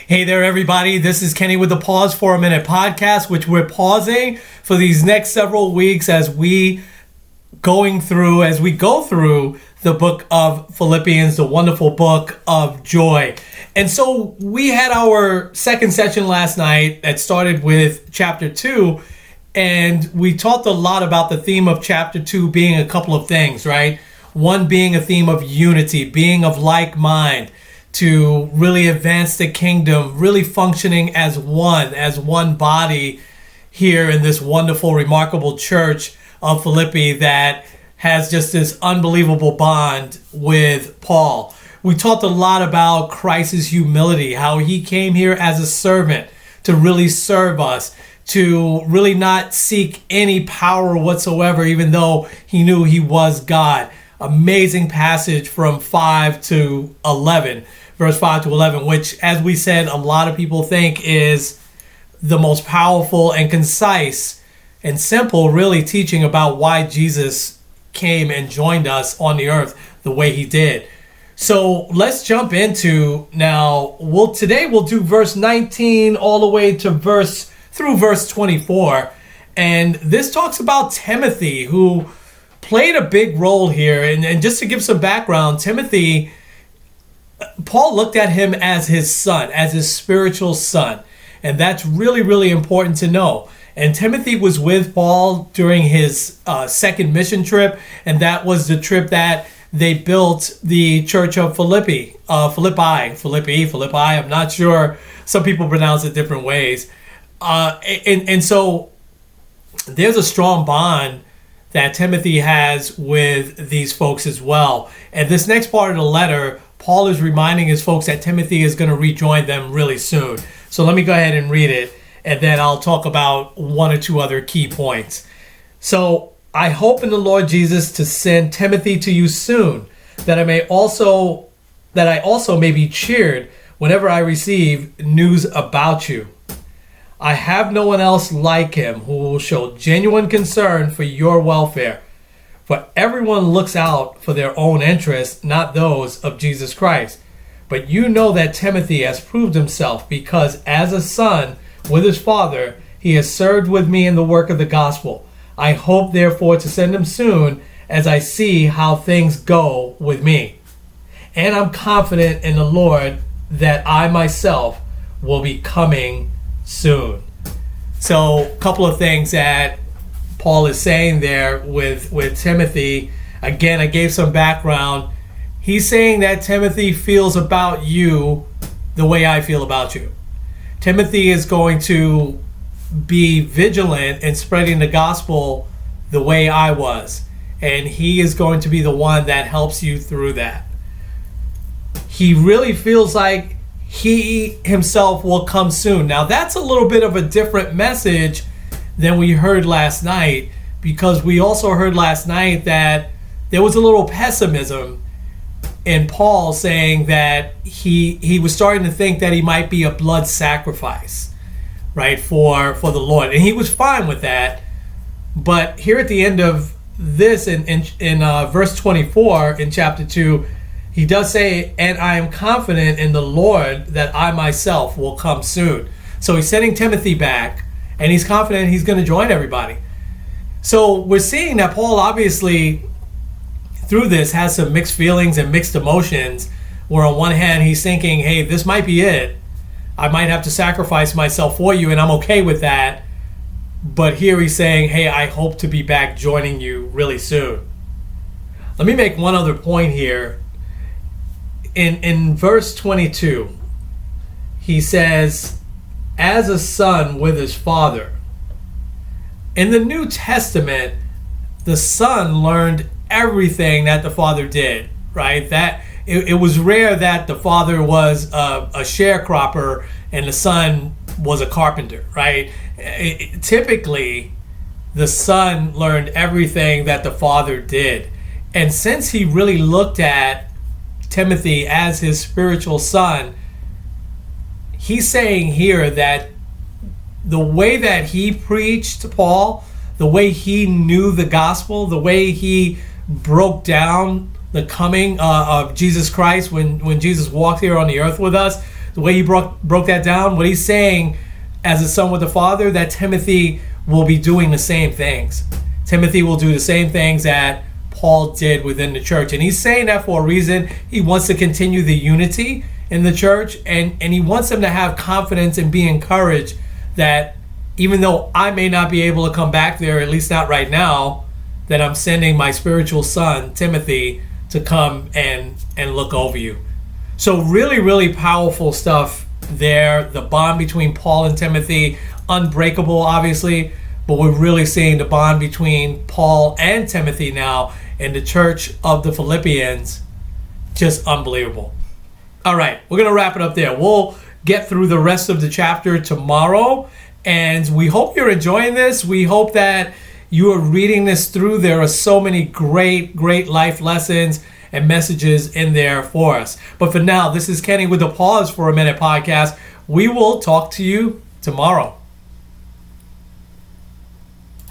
Hey there, everybody. This is Kenny with the Pause for a Minute podcast, which we're pausing for these next several weeks as we go through the book of Philippians, the wonderful book of joy. And so we had our second session last night that started with chapter 2, and we talked a lot about the theme of chapter 2 being a couple of things, right? One being a theme of unity, being of like mind, to really advance the kingdom, really functioning as one body here in this wonderful, remarkable church of Philippi that has just this unbelievable bond with Paul. We talked a lot about Christ's humility, how he came here as a servant to really serve us, to really not seek any power whatsoever, even though he knew he was God. Amazing passage from 5 to 11. Verse 5 to 11, which, as we said, a lot of people think is the most powerful and concise and simple, really, teaching about why Jesus came and joined us on the earth the way he did. So let's jump into now. Today we'll do verse 19 all the way to verse 24. And this talks about Timothy, who played a big role here. And just to give some background, Timothy, Paul looked at him as his son, as his spiritual son. And that's really, really important to know. And Timothy was with Paul during his second mission trip. And that was the trip that they built the church of Philippi. I'm not sure. Some people pronounce it different ways. And so there's a strong bond that Timothy has with these folks as well. And this next part of the letter, Paul is reminding his folks that Timothy is going to rejoin them really soon. So let me go ahead and read it, and then I'll talk about one or two other key points. So, I hope in the Lord Jesus to send Timothy to you soon, that I also may be cheered whenever I receive news about you. I have no one else like him who will show genuine concern for your welfare. For everyone looks out for their own interests, not those of Jesus Christ. But you know that Timothy has proved himself, because as a son with his father, he has served with me in the work of the gospel. I hope, therefore, to send him soon, as I see how things go with me. And I'm confident in the Lord that I myself will be coming soon. So, a couple of things that Paul is saying there with Timothy. Again, I gave some background. He's saying that Timothy feels about you the way I feel about you. Timothy is going to be vigilant in spreading the gospel the way I was. And he is going to be the one that helps you through that. He really feels like he himself will come soon. Now, that's a little bit of a different message than we heard last night, because we also heard last night that there was a little pessimism in Paul, saying that he was starting to think that he might be a blood sacrifice, right, for the Lord. And he was fine with that. But here at the end of this, in verse 24 in chapter 2, he does say, and I am confident in the Lord that I myself will come soon. So he's sending Timothy back, and he's confident he's going to join everybody. So we're seeing that Paul obviously, through this, has some mixed feelings and mixed emotions, where on one hand he's thinking, hey, this might be it. I might have to sacrifice myself for you, and I'm okay with that. But here he's saying, hey, I hope to be back joining you really soon. Let me make one other point here. In verse 22, he says, as a son with his father. In the New Testament, the son learned everything that the father did, right? That it was rare that the father was a sharecropper and the son was a carpenter, right? Typically, the son learned everything that the father did. And since he really looked at Timothy as his spiritual son, he's saying here that the way that he preached to Paul, the way he knew the gospel, the way he broke down the coming of Jesus Christ when Jesus walked here on the earth with us, the way he broke that down, what he's saying as a son with the Father, that Timothy will be doing the same things. Timothy will do the same things that Paul did within the church. And he's saying that for a reason. He wants to continue the unity in the church, and he wants them to have confidence and be encouraged that even though I may not be able to come back there, at least not right now, that I'm sending my spiritual son, Timothy, to come and look over you. So really, really powerful stuff there. The bond between Paul and Timothy, unbreakable, obviously, but we're really seeing the bond between Paul and Timothy now in the church of the Philippians. Just unbelievable. All right, we're going to wrap it up there. We'll get through the rest of the chapter tomorrow, and we hope you're enjoying this. We hope that you are reading this through. There are so many great life lessons and messages in there for us. But for now, this is Kenny with the Pause for a Minute podcast. We will talk to you tomorrow.